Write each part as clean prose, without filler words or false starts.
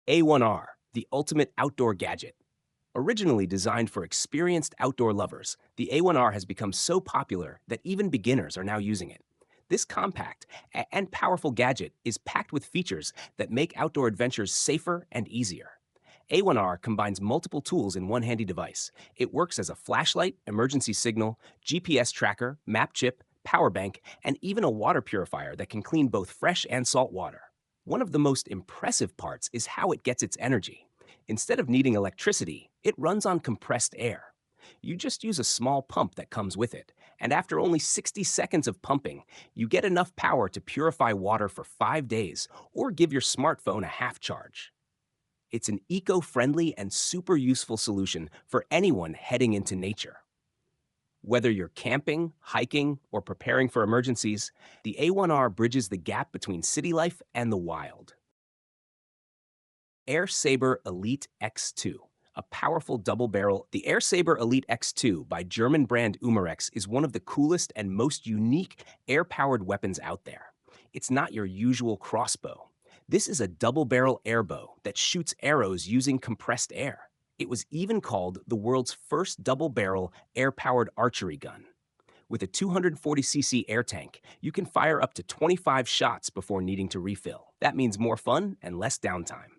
A1R, the ultimate outdoor gadget. Originally designed for experienced outdoor lovers, the A1R has become so popular that even beginners are now using it. This compact and powerful gadget is packed with features that make outdoor adventures safer and easier. A1R combines multiple tools in one handy device. It works as a flashlight, emergency signal, GPS tracker, map chip, power bank, and even a water purifier that can clean both fresh and salt water. One of the most impressive parts is how it gets its energy. Instead of needing electricity, it runs on compressed air. You just use a small pump that comes with it, and after only 60 seconds of pumping, you get enough power to purify water for 5 days or give your smartphone a half charge. It's an eco-friendly and super useful solution for anyone heading into nature. Whether you're camping, hiking, or preparing for emergencies, the A1R bridges the gap between city life and the wild. Air Saber Elite X2, a powerful double barrel. The Air Saber Elite X2 by German brand Umarex is one of the coolest and most unique air-powered weapons out there. It's not your usual crossbow. This is a double barrel airbow that shoots arrows using compressed air. It was even called the world's first double barrel air-powered archery gun. With a 240cc air tank, you can fire up to 25 shots before needing to refill. That means more fun and less downtime.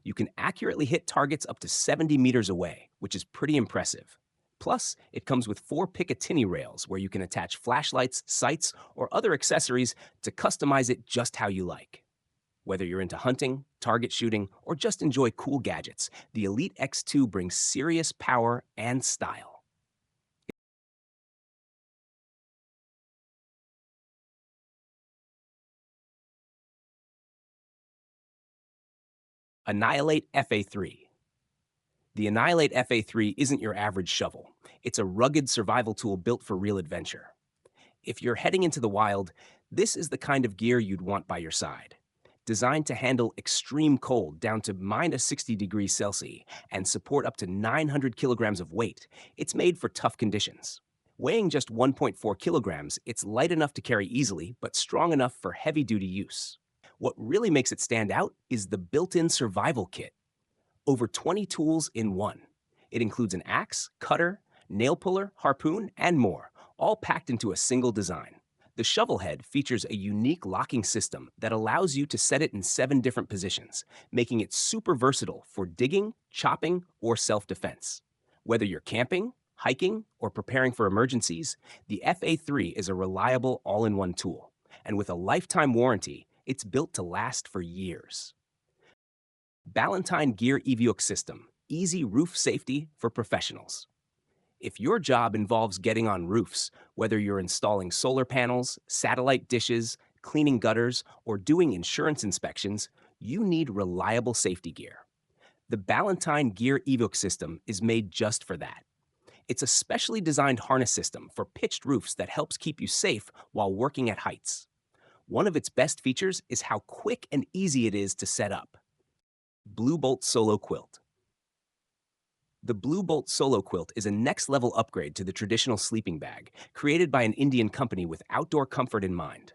You can accurately hit targets up to 70 meters away, which is pretty impressive. Plus, it comes with 4 Picatinny rails where you can attach flashlights, sights, or other accessories to customize it just how you like. Whether you're into hunting, target shooting, or just enjoy cool gadgets, the Elite X2 brings serious power and style. Annihilate FA3. The Annihilate FA3 isn't your average shovel. It's a rugged survival tool built for real adventure. If you're heading into the wild, this is the kind of gear you'd want by your side. Designed to handle extreme cold down to minus 60 degrees Celsius and support up to 900 kilograms of weight, it's made for tough conditions. Weighing just 1.4 kilograms, it's light enough to carry easily, but strong enough for heavy-duty use. What really makes it stand out is the built-in survival kit. Over 20 tools in one. It includes an axe, cutter, nail puller, harpoon, and more, all packed into a single design. The shovel head features a unique locking system that allows you to set it in 7 different positions, making it super versatile for digging, chopping, or self-defense. Whether you're camping, hiking, or preparing for emergencies, the FA3 is a reliable all-in-one tool. And with a lifetime warranty, it's built to last for years. Baton Gear Evoque System, easy roof safety for professionals. If your job involves getting on roofs, whether you're installing solar panels, satellite dishes, cleaning gutters, or doing insurance inspections, you need reliable safety gear. The Baton Gear Evoque system is made just for that. It's a specially designed harness system for pitched roofs that helps keep you safe while working at heights. One of its best features is how quick and easy it is to set up. Blue Bolt Solo Quilt. The Blue Bolt Solo Quilt is a next-level upgrade to the traditional sleeping bag, created by an Indian company with outdoor comfort in mind.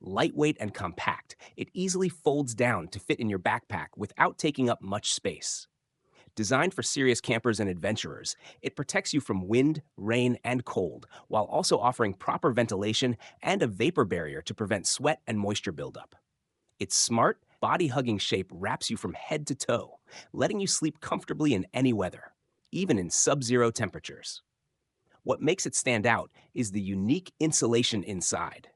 Lightweight and compact, it easily folds down to fit in your backpack without taking up much space. Designed for serious campers and adventurers, it protects you from wind, rain, and cold, while also offering proper ventilation and a vapor barrier to prevent sweat and moisture buildup. Its smart, body-hugging shape wraps you from head to toe, letting you sleep comfortably in any weather, even in sub-zero temperatures. What makes it stand out is the unique insulation inside.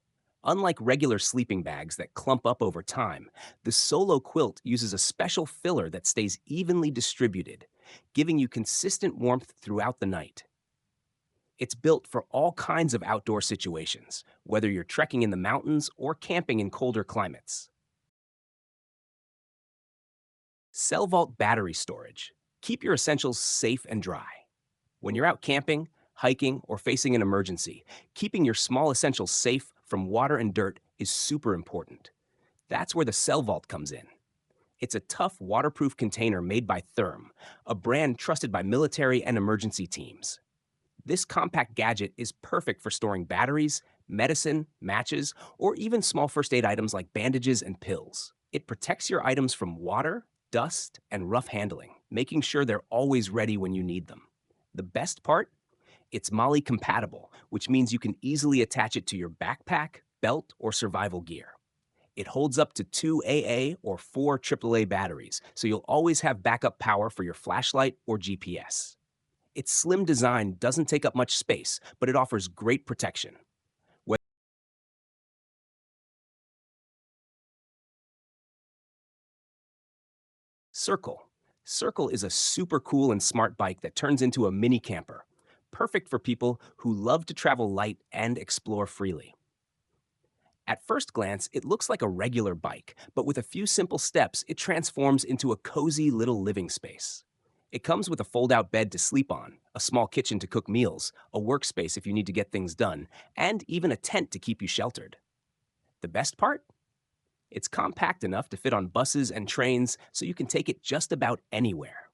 Unlike regular sleeping bags that clump up over time, the Solo Quilt uses a special filler that stays evenly distributed, giving you consistent warmth throughout the night. It's built for all kinds of outdoor situations, whether you're trekking in the mountains or camping in colder climates. Cell Vault Battery Storage. Keep your essentials safe and dry. When you're out camping, hiking, or facing an emergency, keeping your small essentials safe from water and dirt is super important. That's where the Cell Vault comes in. It's a tough, waterproof container made by Therm, a brand trusted by military and emergency teams. This compact gadget is perfect for storing batteries, medicine, matches, or even small first aid items like bandages and pills. It protects your items from water, dust, and rough handling, making sure they're always ready when you need them. The best part? It's MOLLE compatible, which means you can easily attach it to your backpack, belt, or survival gear. It holds up to 2 AA or 4 AAA batteries, so you'll always have backup power for your flashlight or GPS. Its slim design doesn't take up much space, but it offers great protection. Whe- Circle. Circle is a super cool and smart bike that turns into a mini camper, perfect for people who love to travel light and explore freely. At first glance, it looks like a regular bike, but with a few simple steps, it transforms into a cozy little living space. It comes with a fold-out bed to sleep on, a small kitchen to cook meals, a workspace if you need to get things done, and even a tent to keep you sheltered. The best part? It's compact enough to fit on buses and trains, so you can take it just about anywhere.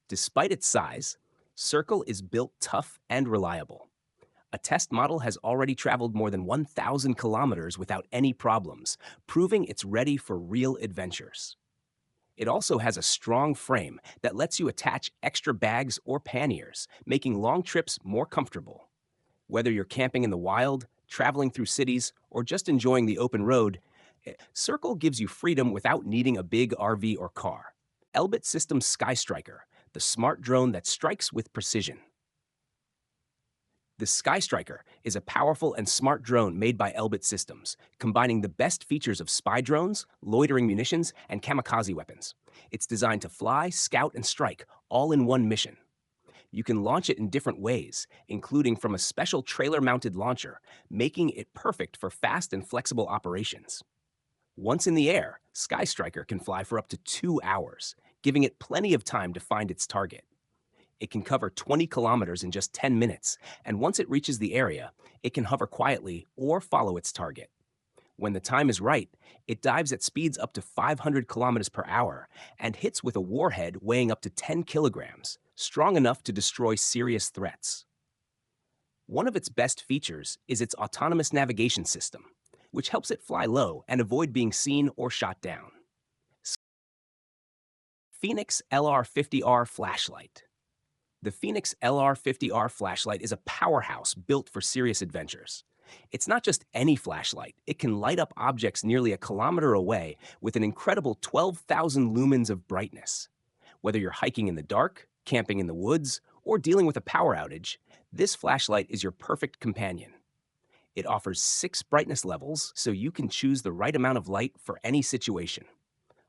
Despite its size, Circle is built tough and reliable. A test model has already traveled more than 1,000 kilometers without any problems, proving it's ready for real adventures. It also has a strong frame that lets you attach extra bags or panniers, making long trips more comfortable. Whether you're camping in the wild, traveling through cities, or just enjoying the open road, Circle gives you freedom without needing a big RV or car. Elbit Systems Skystriker, the smart drone that strikes with precision. The Skystriker is a powerful and smart drone made by Elbit Systems, combining the best features of spy drones, loitering munitions, and kamikaze weapons. It's designed to fly, scout, and strike, all in one mission. You can launch it in different ways, including from a special trailer-mounted launcher, making it perfect for fast and flexible operations. Once in the air, Skystriker can fly for up to 2 hours, giving it plenty of time to find its target. It can cover 20 kilometers in just 10 minutes, and once it reaches the area, it can hover quietly or follow its target. When the time is right, it dives at speeds up to 500 kilometers per hour and hits with a warhead weighing up to 10 kilograms, strong enough to destroy serious threats. One of its best features is its autonomous navigation system, which helps it fly low and avoid being seen or shot down. Phoenix LR50R Flashlight. The Phoenix LR50R flashlight is a powerhouse built for serious adventures. It's not just any flashlight, it can light up objects nearly a kilometer away with an incredible 12,000 lumens of brightness. Whether you're hiking in the dark, camping in the woods, or dealing with a power outage, this flashlight is your perfect companion. It offers 6 brightness levels, so you can choose the right amount of light for any situation.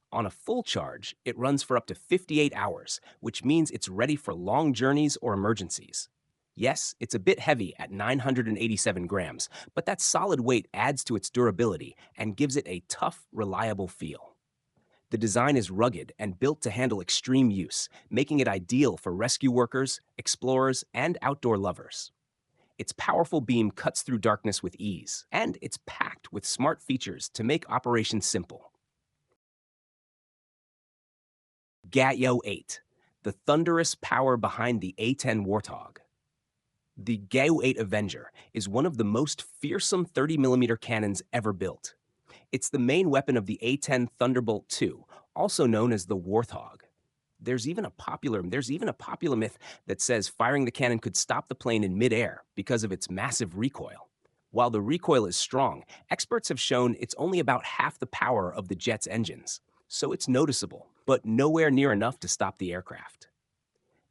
On a full charge, it runs for up to 58 hours, which means it's ready for long journeys or emergencies. Yes, it's a bit heavy at 987 grams, but that solid weight adds to its durability and gives it a tough, reliable feel. The design is rugged and built to handle extreme use, making it ideal for rescue workers, explorers, and outdoor lovers. Its powerful beam cuts through darkness with ease, and it's packed with smart features to make operations simple. Gadget 8, the thunderous power behind the A-10 Warthog. The Gadget 8 Avenger is one of the most fearsome 30mm cannons ever built. It's the main weapon of the A-10 Thunderbolt II, also known as the Warthog. There's even a popular myth that says firing the cannon could stop the plane in midair because of its massive recoil. While the recoil is strong, experts have shown it's only about half the power of the jet's engines, so it's noticeable, but nowhere near enough to stop the aircraft.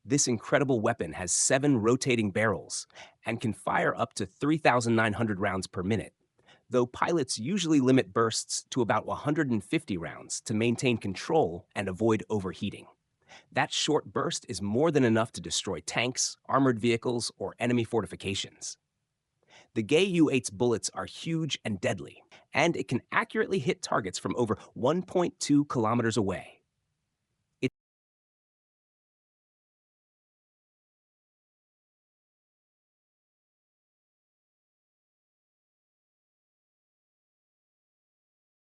This incredible weapon has 7 rotating barrels and can fire up to 3,900 rounds per minute, though pilots usually limit bursts to about 150 rounds to maintain control and avoid overheating. That short burst is more than enough to destroy tanks, armored vehicles, or enemy fortifications. The Gadget-8's bullets are huge and deadly, and it can accurately hit targets from over 1.2 kilometers away.